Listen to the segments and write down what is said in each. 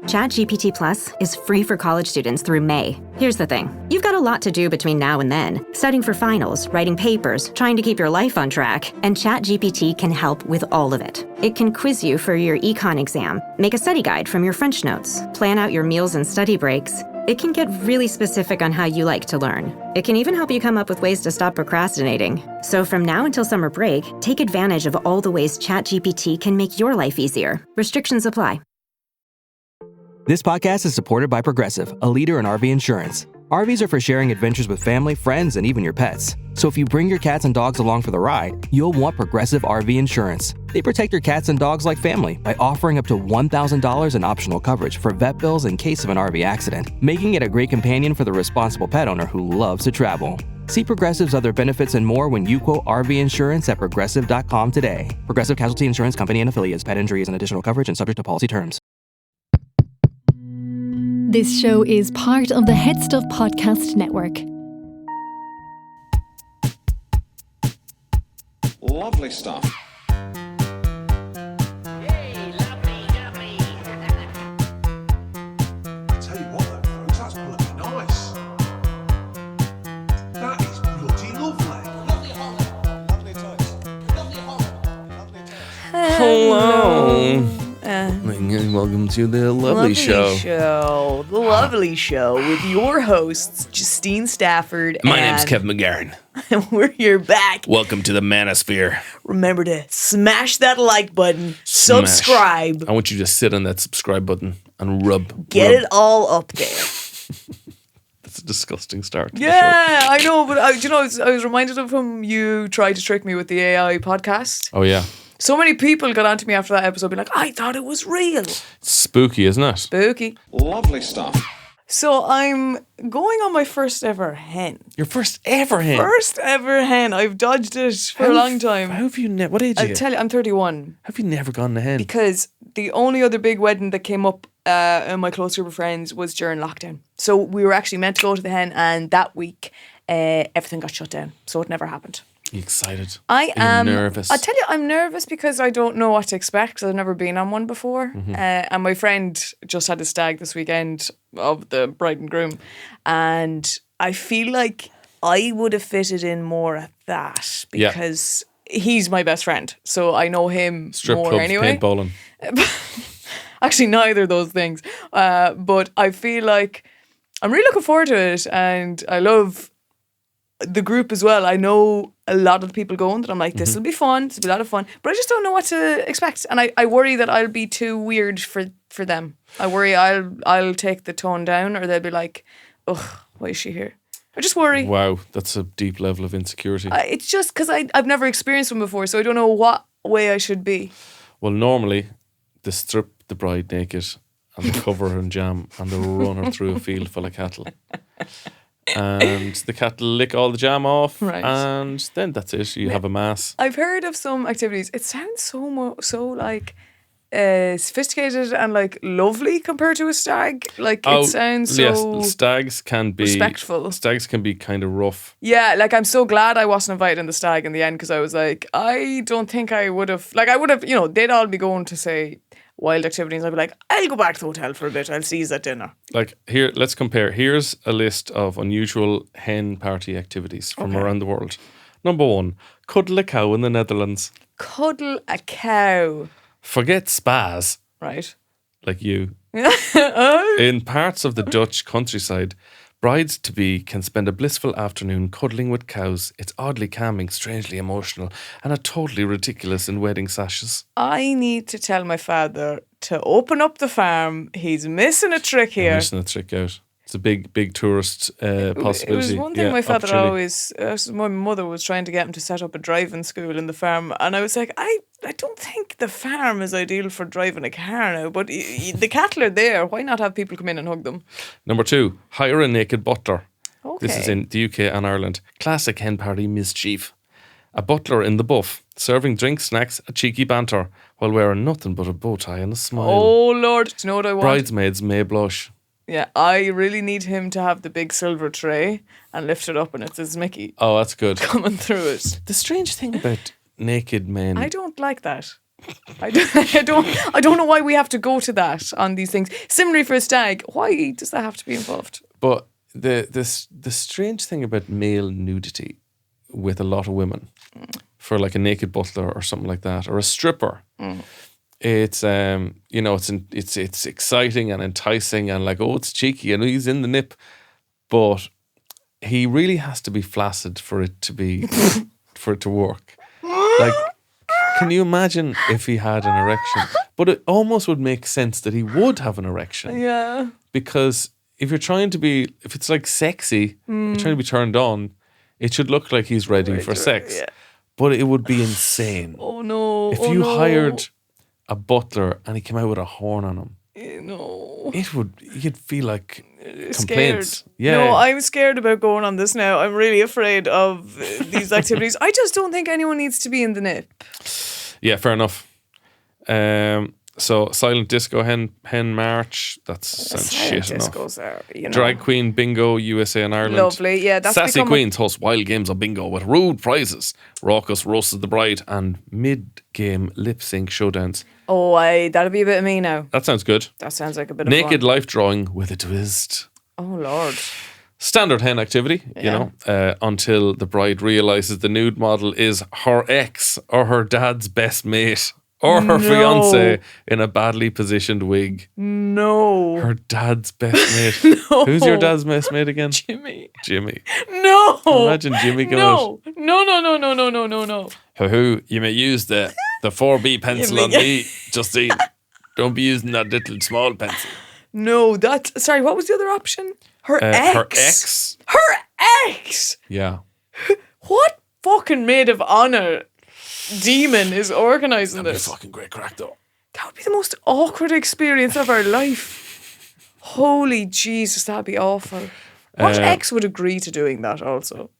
ChatGPT Plus is free for college students through May. Here's the thing. You've got a lot to do between now and then. Studying for finals, writing papers, trying to keep your life on track, and ChatGPT can help with all of it. It can quiz you for your econ exam, make a study guide from your French notes, plan out your meals and study breaks. It can get really specific on how you like to learn. It can even help you come up with ways to stop procrastinating. So from now until summer break, take advantage of all the ways ChatGPT can make your life easier. Restrictions apply. This podcast is supported by Progressive, a leader in RV insurance. RVs are for sharing adventures with family, friends, and even your pets. So if you bring your cats and dogs along for the ride, you'll want Progressive RV insurance. They protect your cats and dogs like family by offering up to $1,000 in optional coverage for vet bills in case of an RV accident, making it a great companion for the responsible pet owner who loves to travel. See Progressive's other benefits and more when you quote RV insurance at progressive.com today. Progressive Casualty Insurance Company and affiliates. Pet injury is an additional coverage and subject to policy terms. This show is part of the HeadStuff podcast network. Lovely stuff. Hey, lovely. Tell you what though, folks, that's bloody nice. That is bloody lovely. Lovely Holland. Lovely toys. Lovely Holland. Lovely toys. Hello. And welcome to the lovely show. The lovely show with your hosts, Justine Stafford. My name's Kevin McGarren. And we're here back. Welcome to the Manosphere. Remember to smash that like button, subscribe. I want you to sit on that subscribe button and rub. Get it all up there. That's a disgusting start. To Yeah, I know, but I was reminded of when you tried to trick me with the AI podcast. Oh, yeah. So many people got onto me after that episode, being like, I thought it was real. It's spooky, isn't it? Spooky. Lovely stuff. So I'm going on my first ever hen. Your first ever hen. First ever hen. I've dodged it for a long time. How have you what age are I'll you? tell you, I'm 31. Have you never gone on a hen? Because the only other big wedding that came up in my close group of friends was during lockdown. So we were actually meant to go to the hen, and that week everything got shut down. So it never happened. Are you excited? I am nervous. I tell you, I'm nervous because I don't know what to expect because I've never been on one before. Mm-hmm. And my friend just had a stag this weekend of the bride and groom, and I feel like I would have fitted in more at that because he's my best friend, so I know him Strip more clubs, anyway. paintballing. Actually, neither of those things. But I feel like I'm really looking forward to it, and I love the group as well. I know a lot of the people going that I'm like, this will be fun, this will be a lot of fun, but I just don't know what to expect, and I worry that I'll be too weird for them. I worry I'll take the tone down, or they'll be like, ugh, why is she here? I just worry. Wow, that's a deep level of insecurity. It's just because I've never experienced one before, so I don't know what way I should be. Well, normally they strip the bride naked and they cover her in jam and they run her through a field full of cattle. And the cattle lick all the jam off, Right. and then that's it. You have a mass. I've heard of some activities. It sounds so like sophisticated and like lovely compared to a stag. Like it sounds so yes, stags can be respectful. Stags can be kind of rough. Yeah, like I'm so glad I wasn't invited in the stag in the end, because I was like, I don't think I would have. Like I would have, they'd all be going to say wild activities. I'd be like, I'll go back to the hotel for a bit. I'll see you at dinner. Like here, let's compare. Here's a list of unusual hen party activities from around the world. Number 1, cuddle a cow in the Netherlands. Cuddle a cow. Forget spas, Right. like you. In parts of the Dutch countryside, brides-to-be can spend a blissful afternoon cuddling with cows. It's oddly calming, strangely emotional, and totally ridiculous in wedding sashes. I need to tell my father to open up the farm. He's missing a trick I'm here. missing a trick out. It's a big tourist possibility. It was one thing my father opportunity. always, my mother was trying to get him to set up a driving school in the farm, and I was like, I don't think the farm is ideal for driving a car now, but the cattle are there. Why not have people come in and hug them? Number 2, hire a naked butler. Okay. This is in the UK and Ireland. Classic hen party mischief. A butler in the buff, serving drinks, snacks, a cheeky banter, while wearing nothing but a bow tie and a smile. Oh Lord, do you know what I want? Bridesmaids may blush. Yeah, I really need him to have the big silver tray and lift it up, and it says Mickey Oh, that's good. coming through it. The strange thing about naked men, I don't like that. I don't know why we have to go to that on these things. Similarly for a stag, why does that have to be involved? But the strange thing about male nudity with a lot of women, for like a naked butler or something like that, or a stripper, it's it's exciting and enticing and like, oh, it's cheeky and he's in the nip, but he really has to be flaccid for it to be for it to work. Like, can you imagine if he had an erection? But it almost would make sense that he would have an erection. Yeah. Because if it's like sexy, you're trying to be turned on, it should look like he's ready for sex. Yeah. But it would be insane. Oh no. If you hired a butler and he came out with a horn on him, no. you'd feel like complaints. Scared. Yeah. No, I'm scared about going on this now. I'm really afraid of these activities. I just don't think anyone needs to be in the nip. Yeah, fair enough. So silent disco hen march, sounds shit enough. Discos are, Drag queen bingo, USA and Ireland. Lovely, yeah. That's Sassy become queens host wild games of bingo with rude prizes. Raucous roasted the bride and mid-game lip sync showdowns. Oh, that'll be a bit of me now. That sounds good. That sounds like a bit of Naked fun. life drawing with a twist. Oh Lord. Standard hen activity, until the bride realises the nude model is her ex or her dad's best mate or her fiance in a badly positioned wig. No. Her dad's best mate. No. Who's your dad's best mate again? Jimmy. No. Imagine Jimmy going out. No. Hoo, you may use the 4B pencil on me, Justine. Don't be using that little small pencil. No, sorry, what was the other option? Her ex. Her ex. Yeah. What fucking maid of honor demon is organising That'd this? be fucking great crack though. That would be the most awkward experience of our life. Holy Jesus, that'd be awful. What ex would agree to doing that also?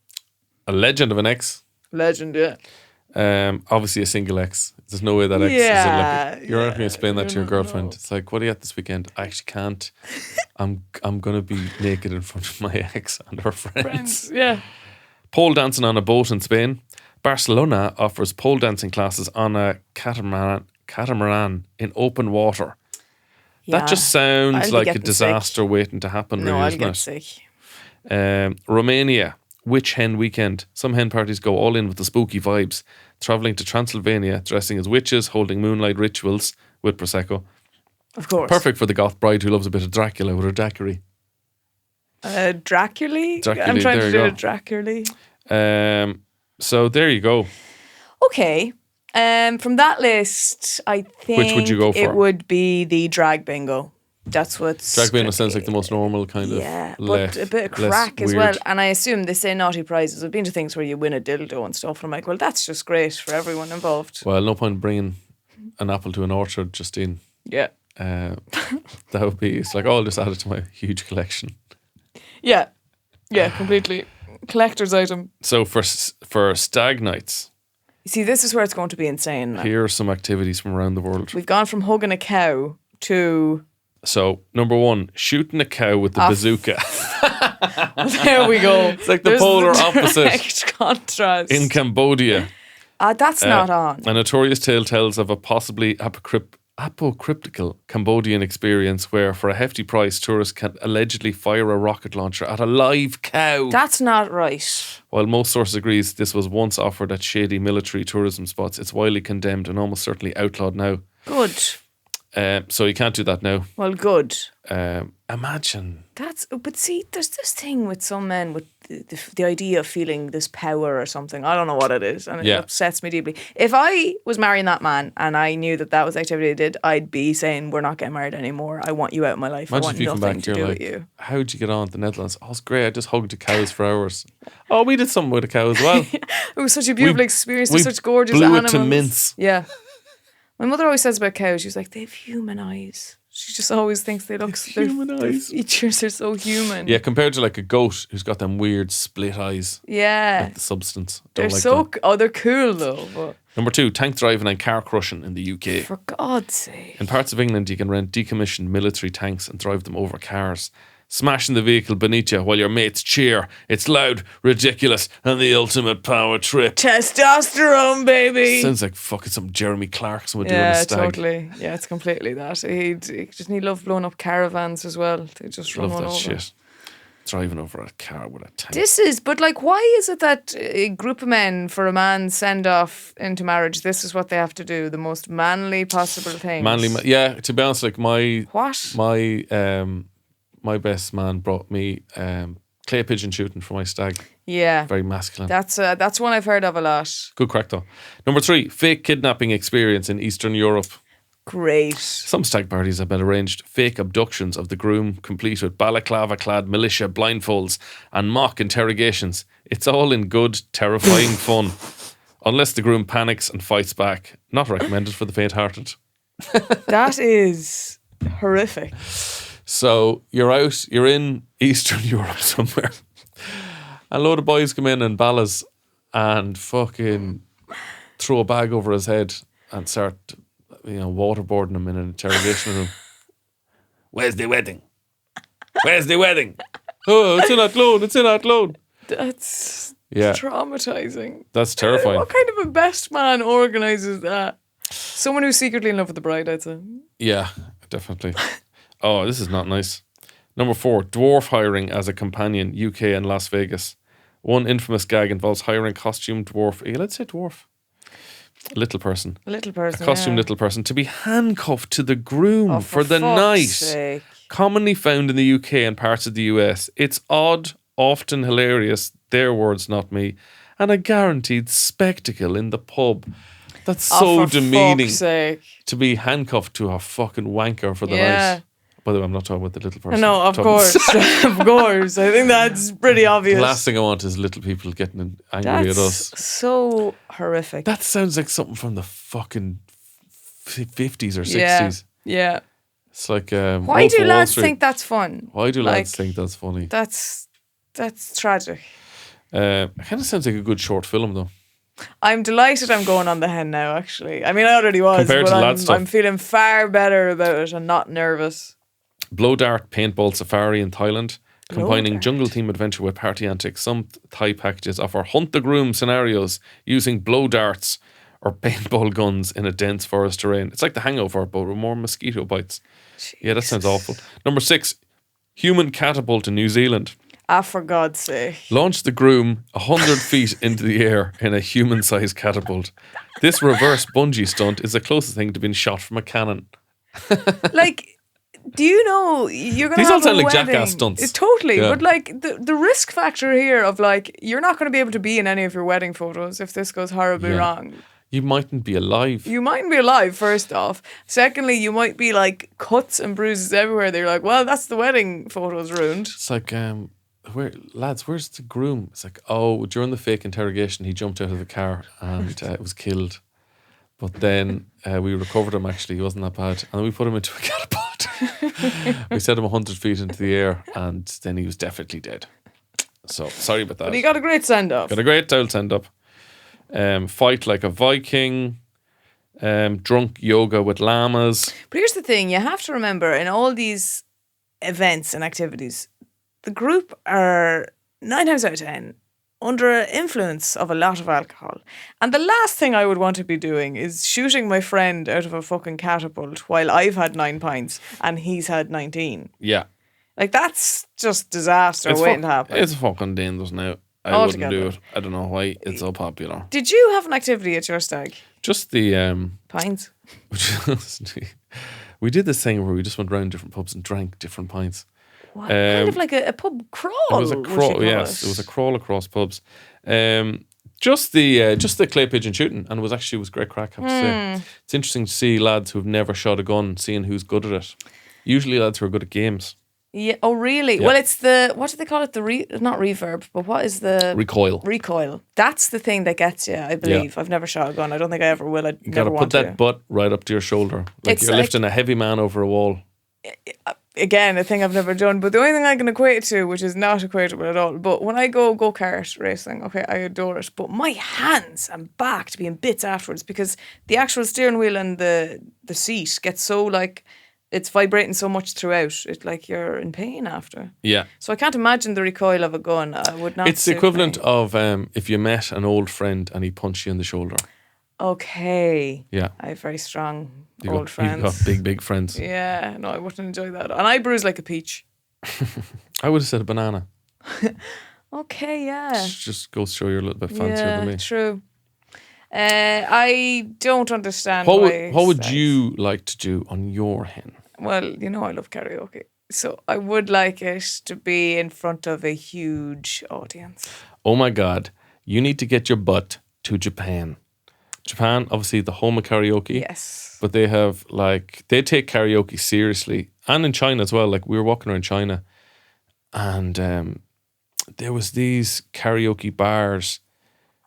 A legend of an ex. Legend, yeah. Obviously a single ex. There's no way that ex is you're not going to explain that to your girlfriend. It's like, what are you at this weekend? I actually can't. I'm going to be naked in front of my ex and her friends. Yeah. Pole dancing on a boat in Spain. Barcelona offers pole dancing classes on a catamaran in open water. Yeah. That just sounds I'll be like a getting disaster waiting to happen, No, really, I'll isn't get it? sick. Romania, witch hen weekend. Some hen parties go all in with the spooky vibes. Travelling to Transylvania, dressing as witches, holding moonlight rituals with Prosecco. Of course. Perfect for the goth bride who loves a bit of Dracula with her daiquiri. Dracula? Dracula, I'm trying there to you do go. a Dracula. So there you go. Okay. From that list, I think Which would you go for? it would be the drag bingo. That's what's... Drag bingo sounds like the most normal kind of. Yeah, less, but a bit of less crack as weird. well. And I assume they say naughty prizes. I've been to things where you win a dildo and stuff. And I'm like, well, that's just great for everyone involved. Well, no point bringing an apple to an orchard, Justine. Yeah. That would be, it's like, oh, I'll just add it to my huge collection. Yeah. Yeah, completely. Collector's item. So for stag nights, You see, this is where it's going to be insane now. here are some activities from around the world. We've gone from hugging a cow to... So, number 1, shooting a cow with the bazooka. There we go. It's like the There's polar the opposite. direct contrast. In Cambodia. That's not on. A notorious tale tells of a possibly apocryptical Cambodian experience where, for a hefty price, tourists can allegedly fire a rocket launcher at a live cow. That's not right. While most sources agree this was once offered at shady military tourism spots, it's widely condemned and almost certainly outlawed now. Good. So you can't do that now. Well, good. Imagine. But see, there's this thing with some men with the idea of feeling this power or something. I don't know what it is, and it upsets me deeply. If I was marrying that man and I knew that was the activity I did, I'd be saying, we're not getting married anymore. I want you out of my life. Imagine I want if you come nothing back, to you're do like, with you. how'd you get on at the Netherlands? Oh, it's great. I just hugged the cows for hours. Oh, we did something with a cow as well. It was such a beautiful experience. They're we such gorgeous blew animals. it to mince. Yeah. My mother always says about cows, she's like, they have human eyes. She just always thinks they look... Human eyes. Their features are so human. Yeah, compared to like a goat who's got them weird split eyes. Yeah. Like the substance. They're Don't like so... them. they're cool though. But Number 2, tank driving and car crushing in the UK. for God's sake. In parts of England, you can rent decommissioned military tanks and drive them over cars. smashing the vehicle beneath you while your mates cheer. It's loud, ridiculous, and the ultimate power trip. Testosterone, baby. Sounds like fucking some Jeremy Clarkson would do in a Yeah, stag. totally. Yeah, it's completely that. He loved blowing up caravans as well. They just run Love one that over. shit. Driving over a car with a tank. But like, why is it that a group of men for a man's send off into marriage, this is what they have to do, the most manly possible thing? Yeah, to be honest, like my best man brought me clay pigeon shooting for my stag. Yeah. Very masculine. That's one I've heard of a lot. Good crack though. Number 3, fake kidnapping experience in Eastern Europe. Great. Some stag parties have been arranged fake abductions of the groom, complete with balaclava-clad militia blindfolds and mock interrogations. It's all in good, terrifying fun. Unless the groom panics and fights back. Not recommended for the faint-hearted. That is horrific. So you're in Eastern Europe somewhere. A load of boys come in ballas and fucking throw a bag over his head and start waterboarding him in an interrogation room. Where's the wedding? Where's the wedding? Oh, it's in Athlone. That's Yeah. traumatizing. That's terrifying. What kind of a best man organises that? Someone who's secretly in love with the bride, I'd say. Yeah, definitely. Oh, this is not nice. Number 4, dwarf hiring as a companion, UK and Las Vegas. One infamous gag involves hiring costume dwarf. Let's say dwarf. A little person. A costume little person to be handcuffed to the groom for the night. Sake. Commonly found in the UK and parts of the US. It's odd, often hilarious, their words, not me, and a guaranteed spectacle in the pub. That's so for demeaning fuck's sake. to be handcuffed to a fucking wanker for the night. By the way, I'm not talking about the little person. No, of course. Of course. I think that's pretty obvious. The last thing I want is little people getting angry at us. So horrific. That sounds like something from the fucking 50s or 60s. Yeah. It's like Why Wolf do of Wall lads Street. think that's fun? Why do lads Like, think that's funny? That's tragic. It kind of sounds like a good short film though. I'm delighted I'm going on the hen now, actually. I mean, I already was, Compared but to lad stuff. I'm feeling far better about it and not nervous. Blow dart paintball safari in Thailand, combining dart. jungle theme adventure with party antics. Some Thai packages offer hunt the groom scenarios using blow darts or paintball guns in a dense forest terrain. It's like The Hangover, but with more mosquito bites. Yeah, that sounds awful. Number 6, human catapult in New Zealand. For God's sake. Launch the groom 100 feet into the air in a human-sized catapult. This reverse bungee stunt is the closest thing to being shot from a cannon. Like, do you know you're going to These have all sound a like wedding. jackass stunts. Totally. Yeah. But like the risk factor here of like, you're not going to be able to be in any of your wedding photos if this goes horribly Yeah. wrong. You mightn't be alive. You mightn't be alive, first off. Secondly, you might be like cuts and bruises everywhere. They're like, well, that's the wedding photos ruined. It's like, where's the groom? It's like, during the fake interrogation, he jumped out of the car and was killed. But then we recovered him, actually. He wasn't that bad. And then we put him into a catapult. We set him 100 feet into the air and then he was definitely dead. So, sorry about that. But he got a great send-off. Got a great old send-up. Fight like a Viking. Drunk yoga with llamas. But here's the thing, you have to remember, in all these events and activities, the group are 9 times out of 10 under influence of a lot of alcohol. And the last thing I would want to be doing is shooting my friend out of a fucking catapult while I've had 9 pints and he's had 19. Yeah. Like, that's just disaster waiting to happen. It's fucking dangerous now. I wouldn't Altogether. do it. I don't know why it's so popular. Did you have an activity at your stag? Just the Pints? we did this thing where we just went round different pubs and drank different pints. What? Kind of like a pub crawl. It was a crawl. Yes, it was a crawl across pubs. Just the clay pigeon shooting, and it was great crack. I have to say, it's interesting to see lads who've never shot a gun, seeing who's good at it. Usually, lads who are good at games. Yeah. Oh, really? Yeah. Well, it's the, what do they call it? Not reverb, but what is the... Recoil. Recoil. That's the thing that gets you, I believe. I've never shot a gun. I don't think I ever will. I You never gotta want put that to. butt right up to your shoulder, like It's you're like- lifting a heavy man over a wall. Again, a thing I've never done. But the only thing I can equate it to, which is not equatable at all, but when I go kart racing, okay, I adore it. But my hands and back to be in bits afterwards because the actual steering wheel and the seat get so like it's vibrating so much throughout. It's like you're in pain after. Yeah. So I can't imagine the recoil of a gun. I would not. It's the suit equivalent me. of if you met an old friend and he punched you in the shoulder. Okay. Yeah. I have very strong You've old friends. You've got big friends. Yeah. No, I wouldn't enjoy that. And I bruise like a peach. I would have said a banana. Okay. Yeah. Just goes to show you're a little bit fancier Yeah. than me. True. I don't understand What why. would you like to do on your hen? Well, you know I love karaoke. So I would like it to be in front of a huge audience. Oh my God, you need to get your butt to Japan. Japan, obviously the home of karaoke. Yes. But they have they take karaoke seriously. And in China as well. Like we were walking around China and there was these karaoke bars.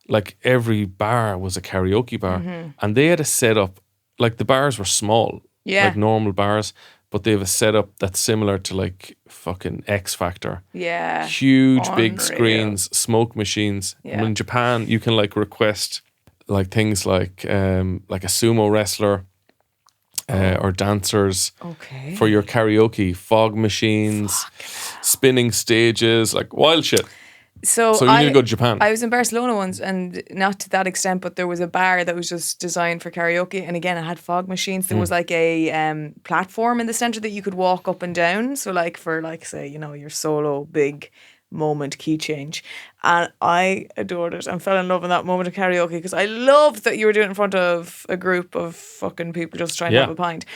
Like every bar was a karaoke bar. Mm-hmm. And they had a setup, like the bars were small. Yeah. Like normal bars. But they have a setup that's similar to like fucking X Factor. Yeah. Huge big Unreal. screens, smoke machines. Yeah. And in Japan, you can like request like things like a sumo wrestler or dancers Okay. for your karaoke, fog machines, spinning stages, like wild shit. So you need to go to Japan. I was in Barcelona once, and not to that extent, but there was a bar that was just designed for karaoke. And again, it had fog machines. There was like a platform in the center that you could walk up and down. So like for say, your solo big moment key change. And I adored it and fell in love in that moment of karaoke because I loved that you were doing it in front of a group of fucking people just trying to have a pint.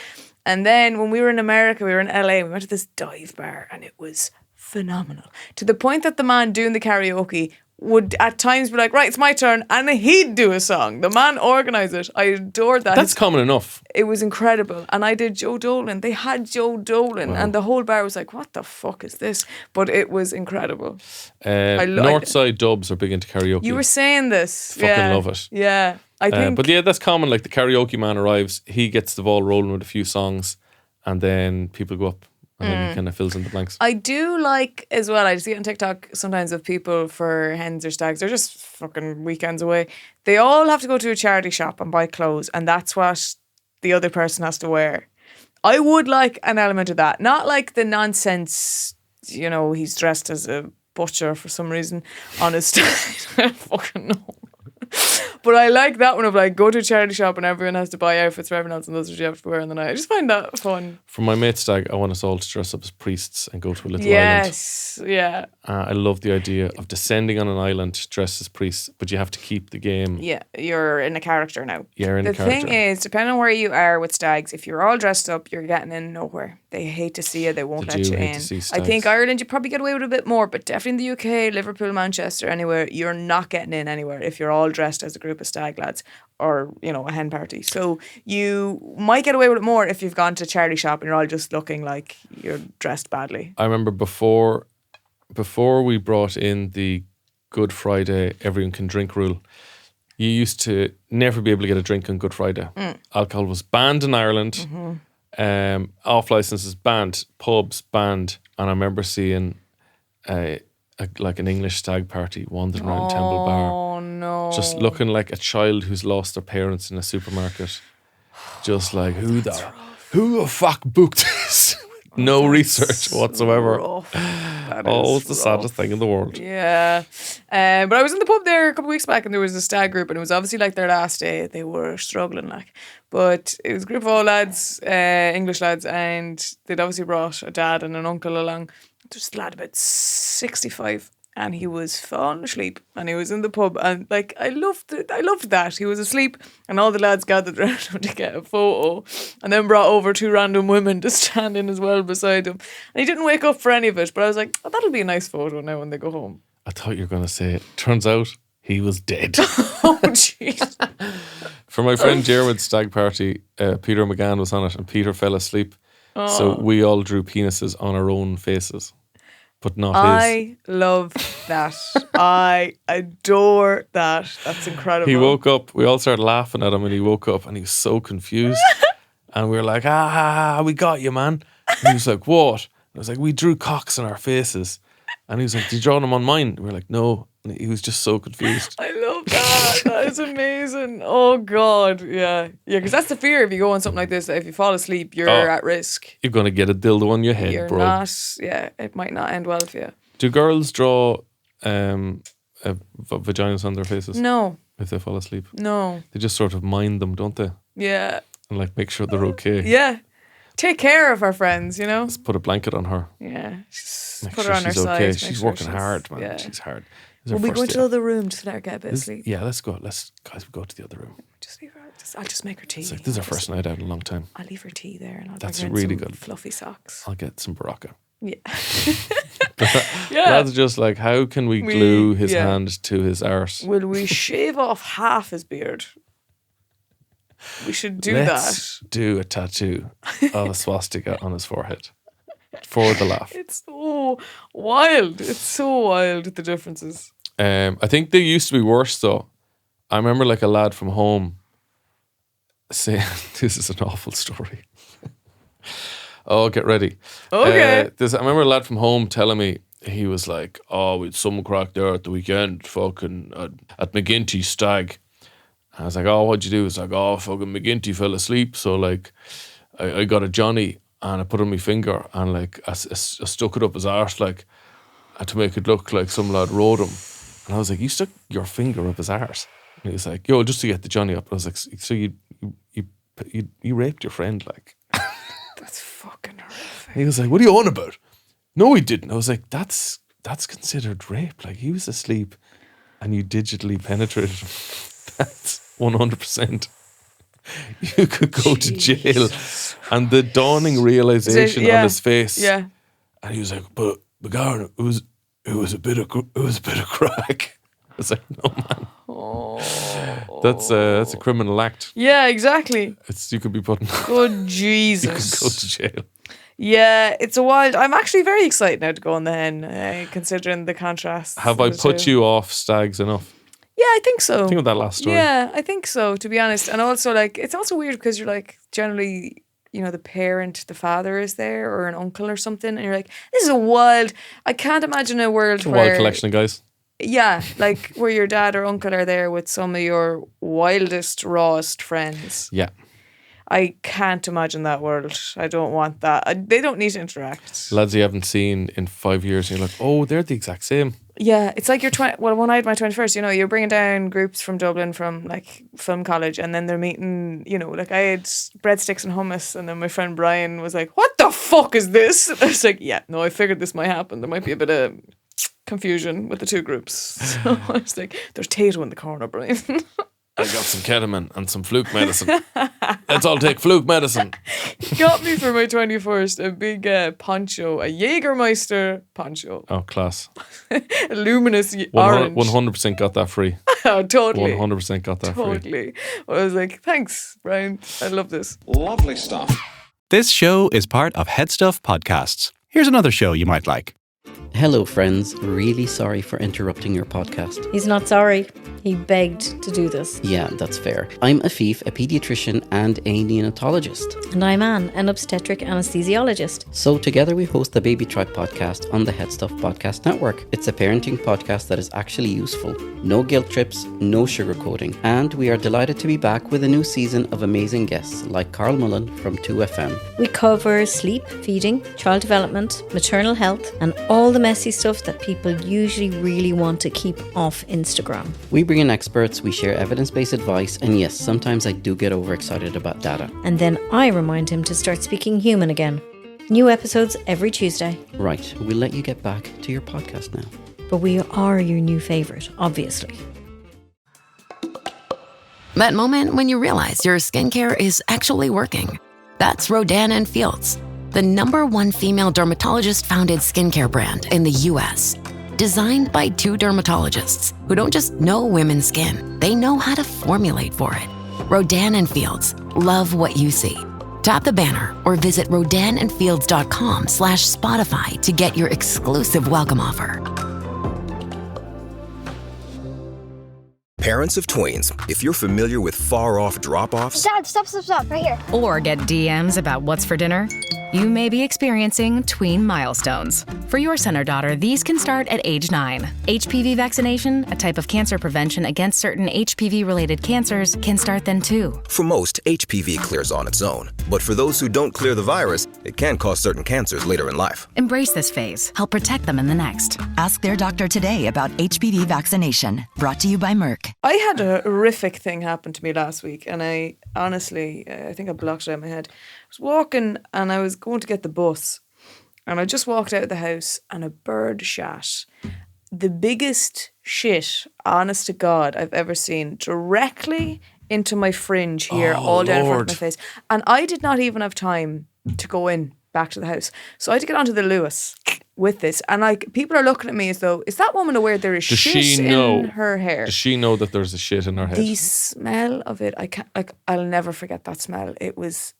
And then when we were in America, we were in LA, we went to this dive bar and it was phenomenal. To the point that the man doing the karaoke would at times be like, right, it's my turn, and he'd do a song. The man organised it. I adored that. That's common enough. It was incredible. And I did Joe Dolan. They had Joe Dolan and the whole bar was like, what the fuck is this? But it was incredible. Northside dubs are big into karaoke. You were saying this. Fucking love it. Yeah. I think. But yeah, that's common. Like the karaoke man arrives, he gets the ball rolling with a few songs, and then people go up, and then he kind of fills in the blanks. I do like as well, I see it on TikTok sometimes of people for hens or stags, they're just fucking weekends away. They all have to go to a charity shop and buy clothes, and that's what the other person has to wear. I would like an element of that. Not like the nonsense, he's dressed as a butcher for some reason on his stag. I don't fucking know. But I like that one of like go to a charity shop and everyone has to buy outfits for everyone else and those are what you have to wear in the night. I just find that fun. For my mate's stag, I want us all to dress up as priests and go to a little island. Yes, yeah. I love the idea of descending on an island dressed as priests, but you have to keep the game. Yeah, you're in a character now. You're in the a character. thing is, depending on where you are with stags, if you're all dressed up, you're getting in nowhere. They hate to see you. They won't They let do you hate in. to see I stags. think Ireland, you probably get away with a bit more, but definitely in the UK, Liverpool, Manchester, anywhere, you're not getting in anywhere if you're all dressed as a group of stag lads or, a hen party. So you might get away with it more if you've gone to a charity shop and you're all just looking like you're dressed badly. I remember before we brought in the Good Friday everyone can drink rule, you used to never be able to get a drink on Good Friday. Alcohol was banned in Ireland. Off licenses banned, pubs banned, and I remember seeing like an English stag party wandering around Temple Bar. Oh no. Just looking like a child who's lost their parents in a supermarket. Just like, who the fuck booked this? No research whatsoever. Rough. That Oh, is it's the rough. saddest thing in the world. Yeah. But I was in the pub there a couple of weeks back and there was a stag group and it was obviously like their last day. They were struggling like. But it was a group of old lads, English lads, and they'd obviously brought a dad and an uncle along. Just a lad about 65 and he was falling asleep and he was in the pub and like I loved that. He was asleep and all the lads gathered around him to get a photo and then brought over two random women to stand in as well beside him. And he didn't wake up for any of it, but I was like, oh, that'll be a nice photo now when they go home. I thought you were going to say it. Turns out he was dead. Oh jeez. For my friend Jerwood's stag party, Peter McGann was on it and Peter fell asleep. So we all drew penises on our own faces, but not his. I love that. I adore that. That's incredible. He woke up, we all started laughing at him and he woke up and he was so confused. And we were like, we got you, man. And he was like, what? I was like, we drew cocks on our faces. And he was like, did you draw them on mine? And we were like, no. And he was just so confused. I love God, that is amazing. Oh God, yeah, because that's the fear if you go on something like this. That if you fall asleep, you're at risk. You're gonna get a dildo on your head, You're bro. not. Yeah, it might not end well for you. Do girls draw vaginas on their faces? No, If they fall asleep, no. they just sort of mind them, don't they? Yeah, And like make sure they're okay. yeah. Take care of our friends, you know. Just put a blanket on her. Yeah, just Make put sure her on her she's side. okay. make She's sure working hard, man. Yeah. She's hard. Will we go into the other room to let her get a bit of sleep? Yeah, let's go. Guys, we go to the other room. Just leave her. I'll just make her tea. It's like, this is our first night out in a long time. I'll leave her tea there, and I'll That's bring her in really some good. fluffy socks. I'll get some Baraka. Yeah. That's just like, how can we glue his hand to his arse? Will we shave off half his beard? We should do Let's that. do a tattoo of a swastika on his forehead for the laugh. It's so wild. It's so wild, the differences. I think they used to be worse though. I remember like a lad from home saying, this is an awful story. Oh, get ready. Okay. I remember a lad from home telling me, he was like, oh, we had some crack there at the weekend, fucking at McGinty's stag. And I was like, oh, what'd you do? It's like, oh, fucking McGinty fell asleep. So like, I got a Johnny and I put it on my finger and like, I stuck it up his arse like, to make it look like some lad rode him. And I was like, you stuck your finger up his arse? And he was like, yo, just to get the Johnny up. I was like, so you raped your friend, like. That's fucking horrific. He was like, what are you on about? No, he didn't. I was like, that's considered rape. Like, he was asleep and you digitally penetrated him. That's 100%. You could go to jail. And the dawning realization on his face. Yeah. And he was like, but Garen, it was a bit of crack. I was like, no, man. Oh. That's a criminal act. Yeah, exactly. You could be putting. Good Jesus. You could go to jail. Yeah, it's a wild. I'm actually very excited now to go on the hen, considering the contrast. Have I put you off stags enough? Yeah, I think so. Think of that last story. Yeah, I think so, to be honest. And also, like, it's also weird because you're like, generally, you know, the father is there or an uncle or something. And you're like, this is a wild, I can't imagine a world It's a where. wild collection of guys. Yeah, like where your dad or uncle are there with some of your wildest, rawest friends. Yeah. I can't imagine that world. I don't want that. They don't need to interact. Lads you haven't seen in 5 years, and you're like, oh, they're the exact same. Yeah, it's like when I had my 21st, you know, you're bringing down groups from Dublin from like film college, and then they're meeting, you know, like I had breadsticks and hummus, and then my friend Brian was like, what the fuck is this? And I was like, yeah, no, I figured this might happen. There might be a bit of confusion with the two groups. So I was like, there's Tato in the corner, Brian. I got some ketamine and some fluke medicine. Let's all take fluke medicine. He got me for my 21st a big poncho, a Jägermeister poncho. Oh, class. A luminous orange. 100% got that free. Oh, totally. 100% got that free. Totally. I was like, thanks, Brian. I love this. Lovely stuff. This show is part of HeadStuff Podcasts. Here's another show you might like. Hello, friends. Really sorry for interrupting your podcast. He's not sorry. He begged to do this. Yeah, that's fair. I'm Afif, a paediatrician and a neonatologist. And I'm Anne, an obstetric anesthesiologist. So together we host the Baby Tribe podcast on the HeadStuff Podcast Network. It's a parenting podcast that is actually useful. No guilt trips, no sugarcoating. And we are delighted to be back with a new season of amazing guests like Carl Mullen from 2FM. We cover sleep, feeding, child development, maternal health, and all the messy stuff that people usually really want to keep off Instagram. We bring in experts, we share evidence-based advice, and yes, sometimes I do get overexcited about data. And then I remind him to start speaking human again. New episodes every Tuesday. Right, we'll let you get back to your podcast now. But we are your new favourite, obviously. That moment when you realize your skincare is actually working. That's Rodan & Fields, the #1 female dermatologist-founded skincare brand in the U.S. Designed by 2 dermatologists who don't just know women's skin, they know how to formulate for it. Rodan & Fields, love what you see. Tap the banner or visit rodanandfields.com/Spotify to get your exclusive welcome offer. Parents of tweens, if you're familiar with far-off drop-offs... Dad, stop, right here. Or get DMs about what's for dinner, You may be experiencing tween milestones. For your son or daughter, these can start at age 9. HPV vaccination, a type of cancer prevention against certain HPV-related cancers, can start then too. For most, HPV clears on its own. But for those who don't clear the virus, it can cause certain cancers later in life. Embrace this phase. Help protect them in the next. Ask their doctor today about HPV vaccination. Brought to you by Merck. I had a horrific thing happen to me last week, and I honestly, I think I blocked it out of my head. I was walking and I was going to get the bus, and I just walked out of the house and a bird shat. The biggest shit, honest to God, I've ever seen, directly into my fringe here, all down in front of my face. And I did not even have time to go in back to the house. So I had to get onto the Lewis with this. And like, people are looking at me as though, is that woman aware there is shit in her hair? Does she know that there's a shit in her head? The smell of it, I'll never forget that smell. It was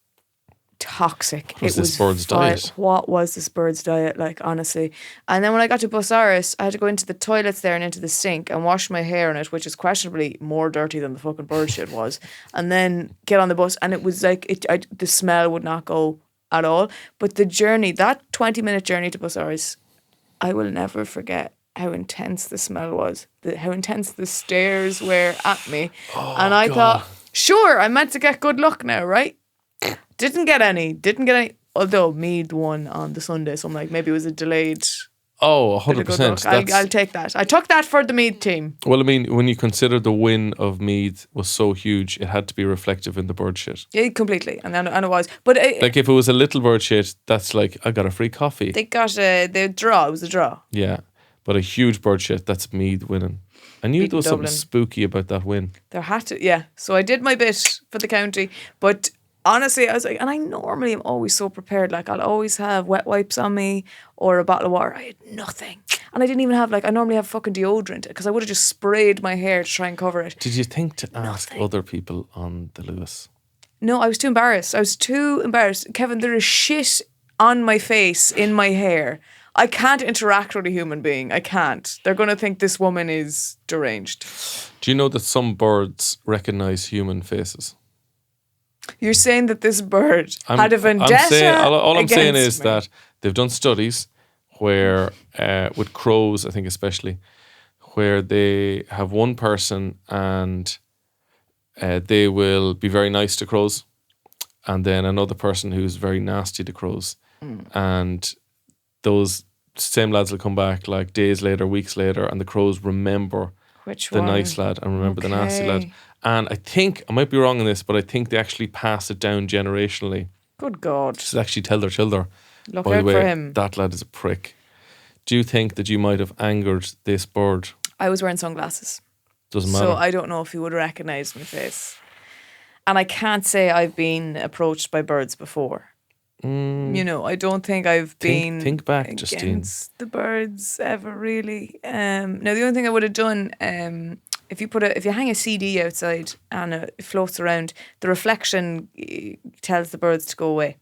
toxic. What was this bird's diet? What was this bird's diet, like, honestly? And then when I got to Busaris, I had to go into the toilets there and into the sink and wash my hair in it, which is questionably more dirty than the fucking bird shit was, and then get on the bus. And it was like, the smell would not go at all. But the journey, that 20-minute journey to Busaris, I will never forget how intense the smell was, how intense the stares were at me. And I thought, sure, I'm meant to get good luck now, right? Didn't get any. Although Meath won on the Sunday, so I'm like, maybe it was a delayed. Oh, 100%. I'll take that. I took that for the Meath team. Well, I mean, when you consider the win of Meath was so huge, it had to be reflective in the bird shit. Yeah, completely, and it was. But like, if it was a little bird shit, that's like, I got a free coffee. They got the draw. It was a draw. Yeah, but a huge bird shit, that's Meath winning. I knew there was something spooky about that win. There had to, yeah. So I did my bit for the county, but honestly, I was like, and I normally am always so prepared. Like, I'll always have wet wipes on me or a bottle of water. I had nothing. And I didn't even have, I normally have fucking deodorant because I would have just sprayed my hair to try and cover it. Did you think to ask other people on the Lewis? No, I was too embarrassed. Kevin, there is shit on my face, in my hair. I can't interact with a human being. I can't. They're going to think this woman is deranged. Do you know that some birds recognise human faces? You're saying that this bird had a vendetta all I'm saying is me. that they've done studies where, with crows, I think especially, where they have one person and they will be very nice to crows, and then another person who's very nasty to crows. And those same lads will come back like days later, weeks later, and the crows remember the nice lad and remember the nasty lad. And I think, I might be wrong on this, but I think they actually pass it down generationally. Good God. Just actually tell their children, look by out the way, for him. that lad is a prick. Do you think that you might have angered this bird? I was wearing sunglasses. Doesn't matter. So I don't know if he would have recognised my face. And I can't say I've been approached by birds before. You know, I don't think I've been think back, Justine. against the birds ever really. Now the only thing I would have done, if you hang a CD outside and it floats around, the reflection tells the birds to go away.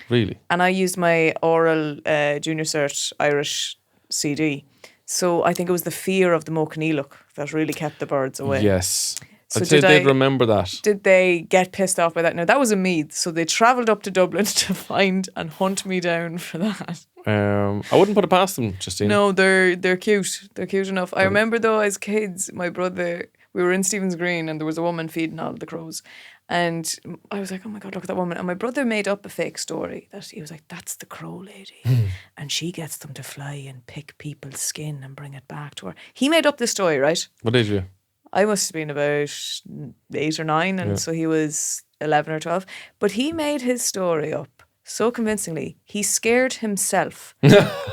Really? And I used my oral junior cert Irish CD. So I think it was the fear of the Mokanee look that really kept the birds away. Yes. So I'd say they'd remember that. Did they get pissed off by that? No, that was in Meath. So they travelled up to Dublin to find and hunt me down for that. I wouldn't put it past them, Justine. No, they're cute. They're cute enough. I remember though, as kids, my brother, we were in Stephen's Green and there was a woman feeding all of the crows. And I was like, oh my God, look at that woman. And my brother made up a fake story that he was like, that's the crow lady. And she gets them to fly and pick people's skin and bring it back to her. He made up this story, right? What age were you? I must have been about 8 or 9, and so he was 11 or 12. But he made his story up so convincingly. He scared himself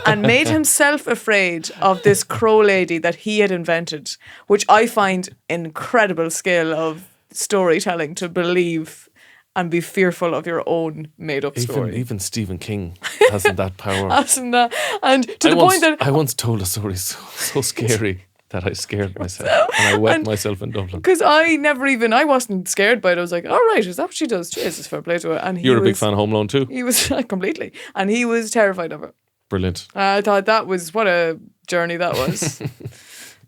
and made himself afraid of this crow lady that he had invented, which I find incredible skill of storytelling, to believe and be fearful of your own made-up story. Even Stephen King hasn't that power. Hasn't that? And to the point that I once told a story so scary that I scared myself and I wet myself in Dublin. Because I wasn't scared by it. I was like, all right, is that what she does? Jesus, fair play to her. And You're a big fan of Home Alone too? He was completely. And he was terrified of it. Brilliant. I thought that was, what a journey that was.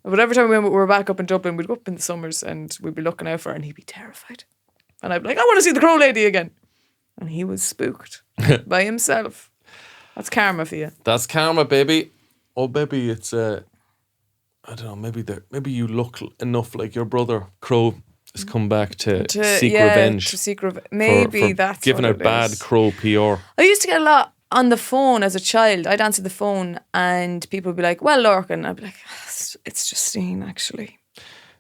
But every time we were back up in Dublin, we'd go up in the summers and we'd be looking out for her and he'd be terrified. And I'd be like, I want to see the crow lady again. And he was spooked. by himself. That's karma for you. That's karma, baby. Or maybe it's I don't know. Maybe you look enough like your brother Crow has come back to seek revenge. To seek revenge. Maybe for that's giving what out it bad is. Crow PR. I used to get a lot on the phone as a child. I'd answer the phone and people would be like, well, Lorcan. I'd be like, it's Justine, actually.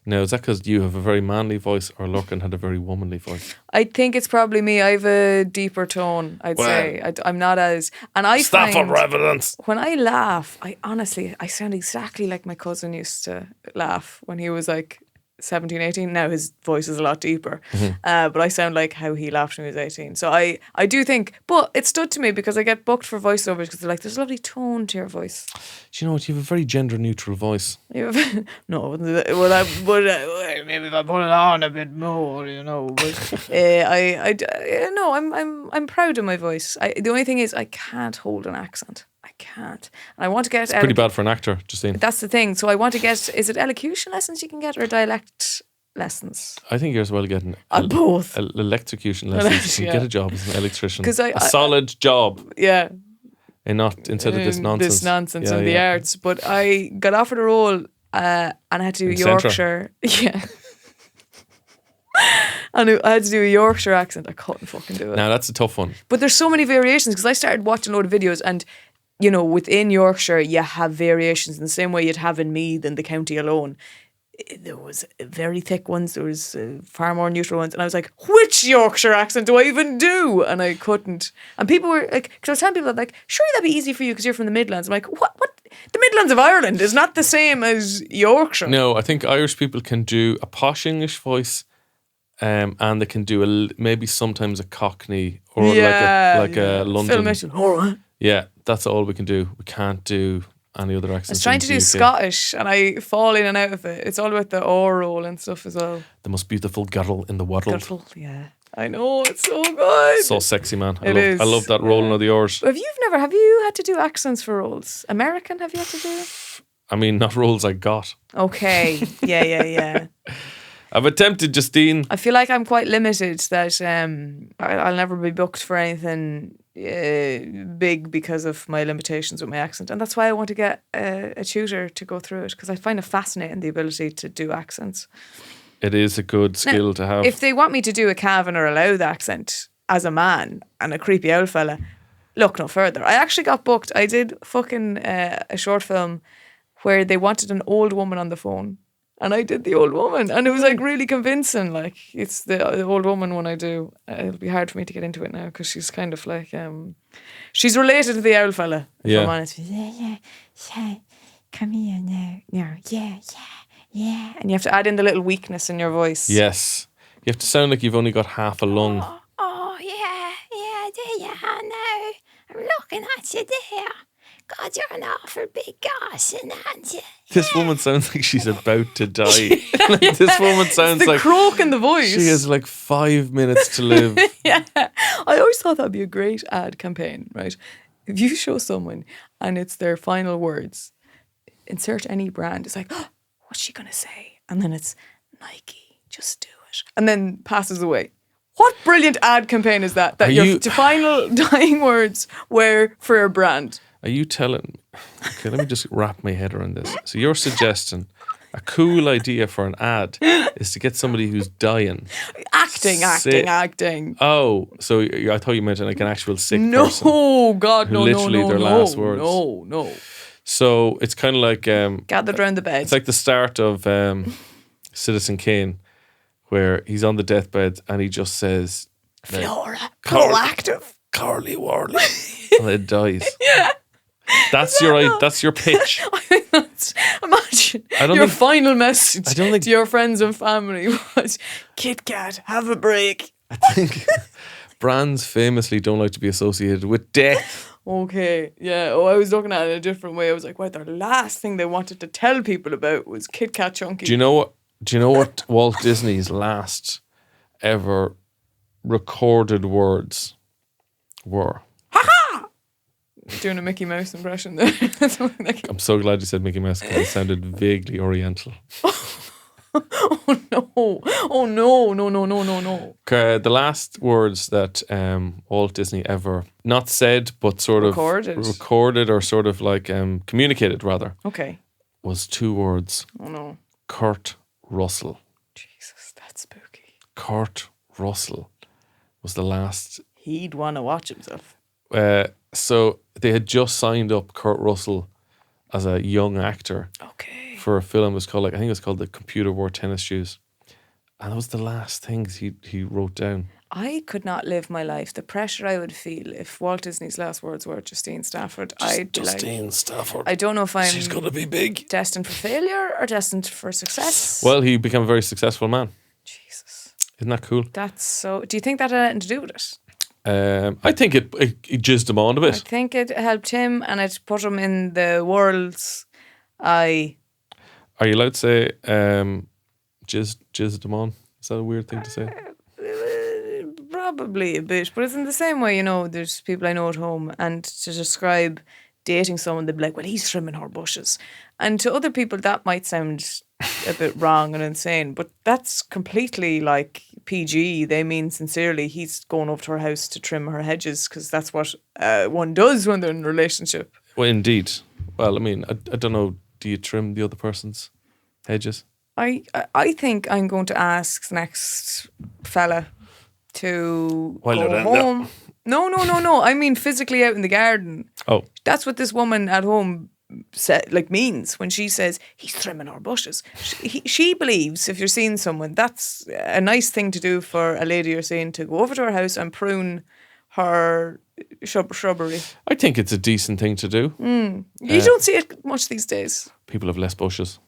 Now, is that because you have a very manly voice or Lorcan had a very womanly voice? I think it's probably me. I have a deeper tone, I'd say. I'm not as... And I Staff find of evidence. when I laugh, I sound exactly like my cousin used to laugh when he was like 17, 18. Now his voice is a lot deeper. But I sound like how he laughed when he was 18. So I do think... But it stood to me because I get booked for voiceovers because they're like, there's a lovely tone to your voice. Do you know what? You have a very gender-neutral voice. No, maybe if I put it on a bit more, you know. But I'm proud of my voice. The only thing is I can't hold an accent. I can't. And I want to get... It's pretty bad for an actor, Justine. That's the thing. So I want to get... Is it elocution lessons you can get or dialect lessons? I think you're as well getting both. Electrocution lessons. You get a job as an electrician. A solid job. Yeah. And not instead of this nonsense. This nonsense in the arts. But I got offered a role and I had to do Yorkshire. Yeah. And I had to do a Yorkshire accent. I couldn't fucking do it. Now that's a tough one. But there's so many variations because I started watching a load of videos and, you know, within Yorkshire you have variations in the same way you'd have in Meath and the county alone. There was very thick ones, there was far more neutral ones, and I was like, which Yorkshire accent do I even do? And I couldn't. And people were like, because I was telling people, like, surely that'd be easy for you because you're from the Midlands. I'm like, what? The Midlands of Ireland is not the same as Yorkshire. No, I think Irish people can do a posh English voice, and they can do maybe sometimes a Cockney or like a London. All right. Yeah, that's all we can do. We can't do any other accents. I was trying to do Scottish and I fall in and out of it. It's all about the oral and stuff as well. The most beautiful girl in the world. Yeah. I know, it's so good. So sexy, man. I love that rolling of the R's. Have you had to do accents for roles? American, have you had to do? I mean, not roles I got. Okay. Yeah. I've attempted, Justine. I feel like I'm quite limited that I'll never be booked for anything big because of my limitations with my accent. And that's why I want to get a tutor to go through it because I find it fascinating, the ability to do accents. It is a good skill to have. If they want me to do a Cavan or a Louth accent as a man and a creepy old fella, look no further. I actually got booked. I did fucking a short film where they wanted an old woman on the phone. And I did the old woman. And it was like really convincing. Like, it's the old woman one I do. It'll be hard for me to get into it now because she's kind of like, she's related to the owl fella, if I'm honest. Yeah. Come here now. No, yeah. And you have to add in the little weakness in your voice. Yes. You have to sound like you've only got half a lung. Oh, yeah, there you are now. I'm looking at you there. God, you're an awful big goss, aren't you? This woman sounds like she's about to die. This woman sounds it's the like croak in the voice. She has like 5 minutes to live. Yeah. I always thought that'd be a great ad campaign, right? If you show someone and it's their final words, insert any brand, it's like, oh, what's she gonna say? And then it's Nike, just do it. And then passes away. What brilliant ad campaign is that? That your final dying words were for a brand. Are you telling... Okay, let me just wrap my head around this. So you're suggesting a cool idea for an ad is to get somebody who's dying. Acting. Oh, so I thought you meant like an actual sick person. No, God, no, literally their last words. No. So it's kind of like... gathered round the bed. It's like the start of Citizen Kane, where he's on the deathbed and he just says... Flora, proactive. Carly Warley. And it dies. Yeah. That's your pitch. I think that's... Imagine your final message to your friends and family was, Kit Kat, have a break. I think brands famously don't like to be associated with death. Okay, yeah. Oh, I was looking at it a different way. I was like, the last thing they wanted to tell people about was Kit Kat Chunky. Do you know what Walt Disney's last ever recorded words were? Doing a Mickey Mouse impression there. I'm so glad you said Mickey Mouse because it sounded vaguely oriental. Oh no. The last words that Walt Disney ever not said, but sort of recorded or sort of like communicated rather. Okay. Was 2 words. Oh no. Kurt Russell. Jesus, that's spooky. Kurt Russell was the last. He'd want to watch himself. So they had just signed up Kurt Russell as a young actor. Okay. For a film. It was called, I think it was called The Computer Wore Tennis Shoes. And that was the last things he wrote down. I could not live my life. The pressure I would feel if Walt Disney's last words were Justine Stafford. Justine Stafford. I don't know if I'm... She's going to be big. Destined for failure or destined for success? Well, he became a very successful man. Jesus. Isn't that cool? That's so... Do you think that had anything to do with it? I think it jizzed him on a bit. I think it helped him and it put him in the world's eye. Are you allowed to say jizzed him on? Is that a weird thing to say? Probably a bit, but it's in the same way, there's people I know at home, and to describe dating someone, they'd be like, well, he's trimming her bushes. And to other people, that might sound a bit wrong and insane, but that's completely like PG. They mean sincerely, he's going up to her house to trim her hedges, because that's what one does when they're in a relationship. Well, indeed. Well, I mean, I don't know, do you trim the other person's hedges? I think I'm going to ask the next fella to go home. No. I mean physically out in the garden. Oh. That's what this woman at home means when she says he's trimming our bushes. She believes if you're seeing someone, that's a nice thing to do for a lady you're seeing, to go over to her house and prune her shrubbery. I think it's a decent thing to do. You don't see it much these days. People have less bushes.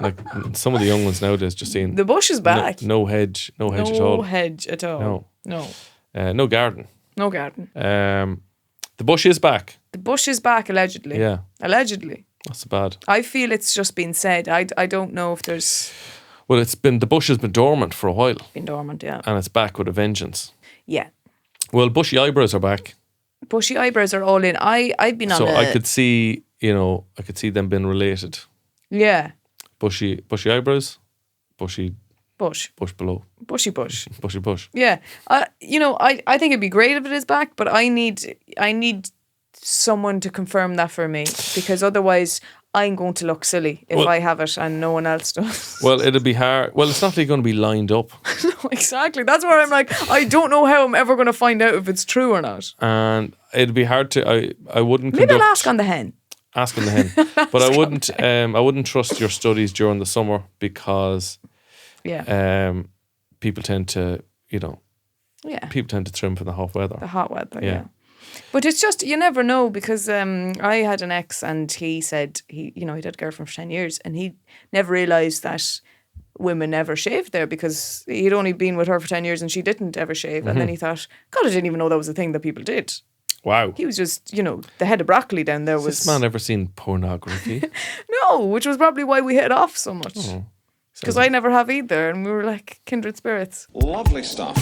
Like some of the young ones nowadays, just seeing the bush is back. No hedge at all. No hedge at all. No. No garden. No garden. The bush is back. The bush is back, allegedly. Yeah. Allegedly. That's bad. I feel it's just been said. I don't know if there's... Well, the bush has been dormant for a while. Been dormant, yeah. And it's back with a vengeance. Yeah. Well, bushy eyebrows are back. Bushy eyebrows are all in. I've been on I could see, them being related. Yeah. Bushy eyebrows, bushy bush below. Bushy bush. Bushy bush. Yeah. I think it'd be great if it is back, but I need someone to confirm that for me, because otherwise I'm going to look silly if I have it and no one else does. Well, it'd be hard. Well, it's not really going to be lined up. No, exactly. That's where I'm like, I don't know how I'm ever going to find out if it's true or not. And it'd be hard to. I wouldn't. Maybe I'll ask on the hen. Asking the hen, but I wouldn't. I wouldn't trust your studies during the summer, because, people tend to, people tend to trim for the hot weather. The hot weather, yeah. But it's just, you never know, because I had an ex and he said he'd had a girlfriend for 10 years and he never realised that women never shaved there, because he'd only been with her for 10 years and she didn't ever shave. And then he thought, God, I didn't even know that was a thing that people did. Wow. He was just, the head of broccoli down there was... Has this man ever seen pornography? No, which was probably why we hit off so much. Because I never have either, and we were like kindred spirits. Lovely stuff.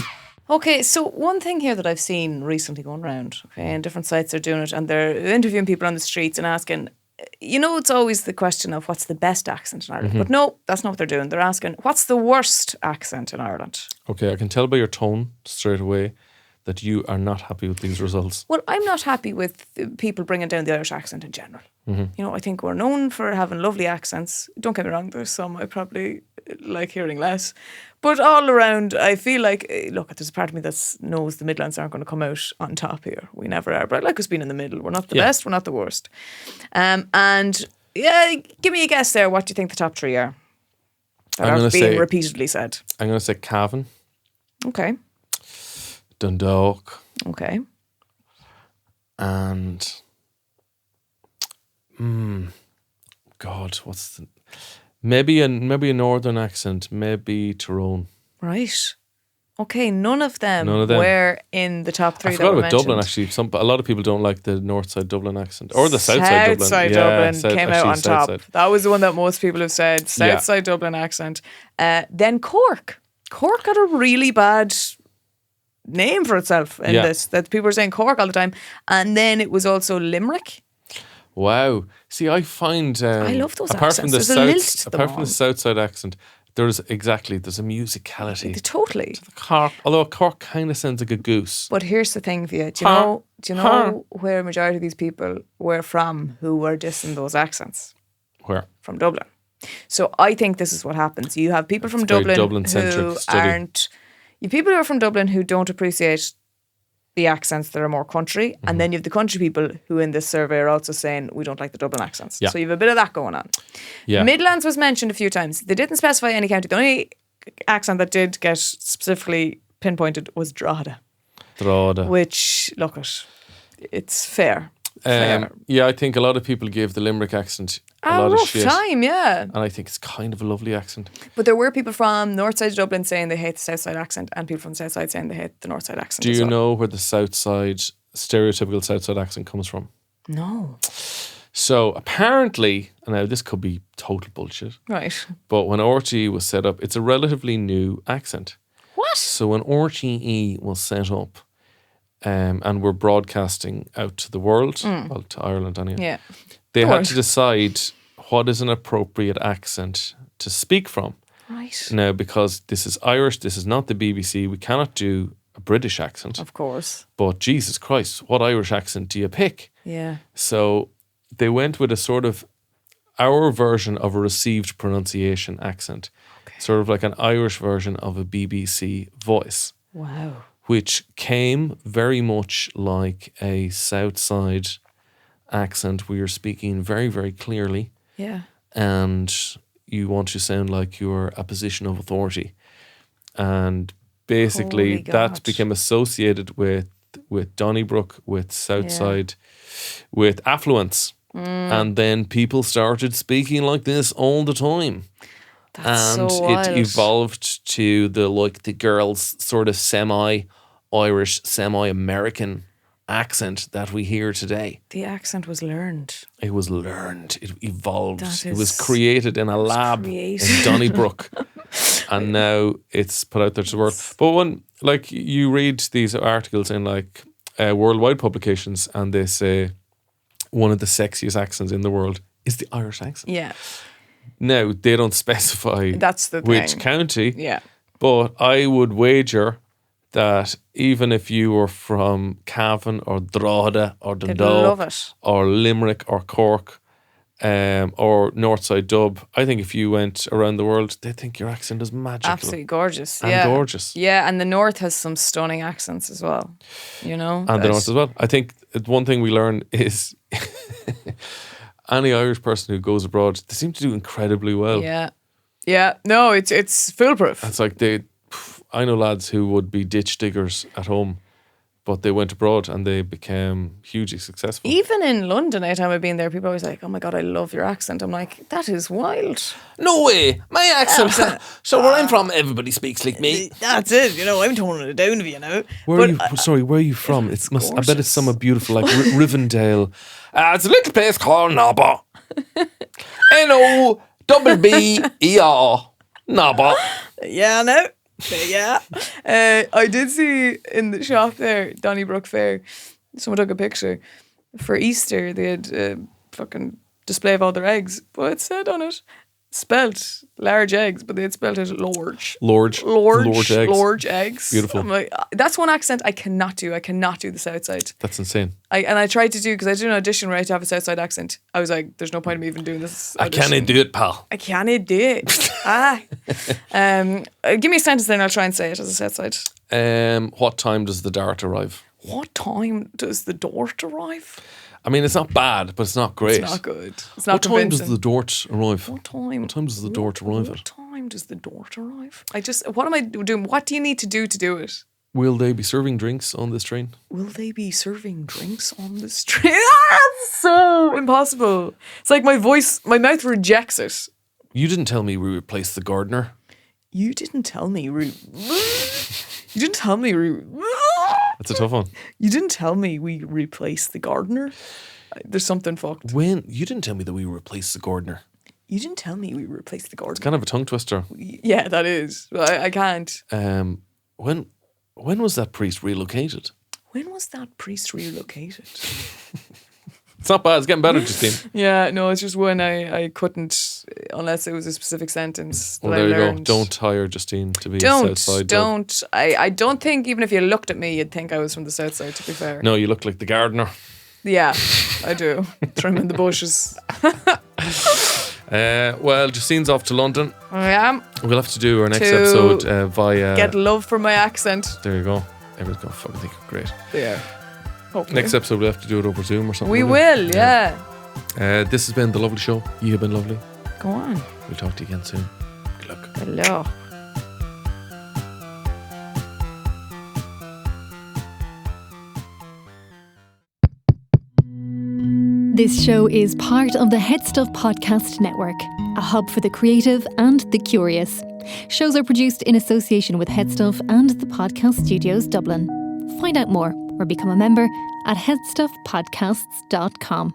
Okay, so one thing here that I've seen recently going around, and different sites are doing it, and they're interviewing people on the streets and asking, it's always the question of what's the best accent in Ireland. But no, that's not what they're doing. They're asking, what's the worst accent in Ireland? Okay, I can tell by your tone straight away that you are not happy with these results. Well, I'm not happy with people bringing down the Irish accent in general. I think we're known for having lovely accents. Don't get me wrong, there's some I probably like hearing less. But all around, I feel like, look, there's a part of me that knows the Midlands aren't going to come out on top here. We never are. But I like us being in the middle. We're not the best, we're not the worst. And give me a guess there. What do you think the top 3 are? That are being repeatedly said. I'm going to say Cavan. Okay. Dundalk. Okay. And God, what's the maybe a northern accent, maybe Tyrone. Right. Okay, none of them were in the top 3 I forgot that were about Dublin, mentioned. actually. A lot of people don't like the north side Dublin accent. Or the south side Dublin. South side Dublin came out on top. That was the one that most people have said. South side Dublin accent. Then Cork. Cork got a really bad name for itself in this. That people were saying Cork all the time. And then it was also Limerick. Wow. See, I find I love those apart accents. from the There's a lilt to them apart from the south side accent, There's a musicality. Totally. To the Cork, although Cork kind of sounds like a goose. But here's the thing for you. Do you know where a majority of these people were from who were dissing those accents? Where? From Dublin. So I think this is what happens. You have people from Dublin who aren't... You have people who are from Dublin who don't appreciate the accents that are more country. Mm-hmm. And then you have the country people who in this survey are also saying we don't like the Dublin accents. Yeah. So you have a bit of that going on. Yeah. Midlands was mentioned a few times. They didn't specify any county. The only accent that did get specifically pinpointed was Drogheda. Which, look, it's fair. Yeah, I think a lot of people gave the Limerick accent a lot of shit. Time, yeah. And I think it's kind of a lovely accent. But there were people from north side of Dublin saying they hate the south side accent, and people from the south side saying they hate the north side accent. Do you know where the south side, stereotypical south side accent comes from? No. So apparently, now this could be total bullshit. Right. But when RTE was set up, it's a relatively new accent. What? So when RTE was set up, and we're broadcasting out to the world, well, to Ireland anyway. Yeah. They had to decide what is an appropriate accent to speak from. Right. Now, because this is Irish, this is not the BBC, we cannot do a British accent. Of course. But Jesus Christ, what Irish accent do you pick? Yeah. So they went with a sort of our version of a received pronunciation accent. Okay. Sort of like an Irish version of a BBC voice. Wow. Which came very much like a South Side accent where you're speaking very, very clearly. Yeah. And you want to sound like you're a position of authority. And basically that became associated with Donnybrook, with Southside, with affluence. And then people started speaking like this all the time. That's and so wild. It evolved to the girls' sort of semi-Irish, semi-American accent that we hear today. The accent was learned. It was learned. It evolved. It was created in a lab in Donnybrook. And now it's put out there to the world. But when you read these articles in worldwide publications and they say one of the sexiest accents in the world is the Irish accent. Yeah. Now, they don't specify which county. Yeah. But I would wager that even if you were from Cavan or Drogheda or Dundalk or Limerick or Cork or Northside Dub, I think if you went around the world, they'd think your accent is magical. Absolutely gorgeous. And gorgeous. Yeah, and the North has some stunning accents as well, you know? And the North as well. I think one thing we learn is any Irish person who goes abroad, they seem to do incredibly well. Yeah. Yeah. No, it's foolproof. It's like I know lads who would be ditch diggers at home, but they went abroad and they became hugely successful. Even in London, anytime I've been there, people are always like, oh my God, I love your accent. I'm like, that is wild. No way. My accent. So where I'm from, everybody speaks like me. That's it. You know, I'm toning it down for you now. Where are you from? I bet it's somewhere beautiful like Rivendell. It's a little place called Nobber. N-O-B-B-E-R. Nobber. Yeah, no. Yeah. I did see in the shop there, Donnybrook Fair, someone took a picture. For Easter, they had a fucking display of all their eggs, but it said on it, spelt large eggs, but they had spelt it large. Large eggs. Beautiful. I'm like, that's one accent I cannot do. I cannot do the South Side. That's insane. I tried to do, because I did an audition where I had to have a South Side accent. I was like, there's no point in me even doing this audition. I can't do it, pal. I can't do it. Give me a sentence then, I'll try and say it as a South Side. What time does the dart arrive? What time does the dart arrive? I mean, it's not bad, but it's not great. It's not good. It's not What time convincing. does the dart arrive? What time? What time does the dart arrive What time does the dart arrive? What am I doing? What do you need to do it? Will they be serving drinks on this train? Will they be serving drinks on this train? That's so impossible. It's like my mouth rejects it. You didn't tell me we replaced the gardener. You didn't tell me. You didn't tell me. That's a tough one. You didn't tell me we replaced the gardener. There's something fucked. When? You didn't tell me that we replaced the gardener. You didn't tell me we replaced the gardener. It's kind of a tongue twister. Yeah, that is. I can't. When was that priest relocated? When was that priest relocated? It's not bad. It's getting better, Justine. Yeah, no, it's just when I couldn't unless it was a specific sentence that Well, I there you learned. go. Don't hire Justine to be a Southside. Don't. I don't think even if you looked at me, you'd think I was from the South Side, to be fair. No, you look like the gardener. Yeah, I do. Trimming the bushes. Well, Justine's off to London. I am. We'll have to do our next To episode via... Get love for my accent. There you go. Everyone's going to fucking think I'm great. Yeah. Hopefully. Next episode we'll have to do it over Zoom or something. We will, yeah. This has been The Lovely Show. You have been lovely. Go on. We'll talk to you again soon. Good luck. Hello. This show is part of the HeadStuff Podcast Network, a hub for the creative and the curious. Shows are produced in association with HeadStuff and the Podcast Studios Dublin. Find out more or become a member at headstuffpodcasts.com.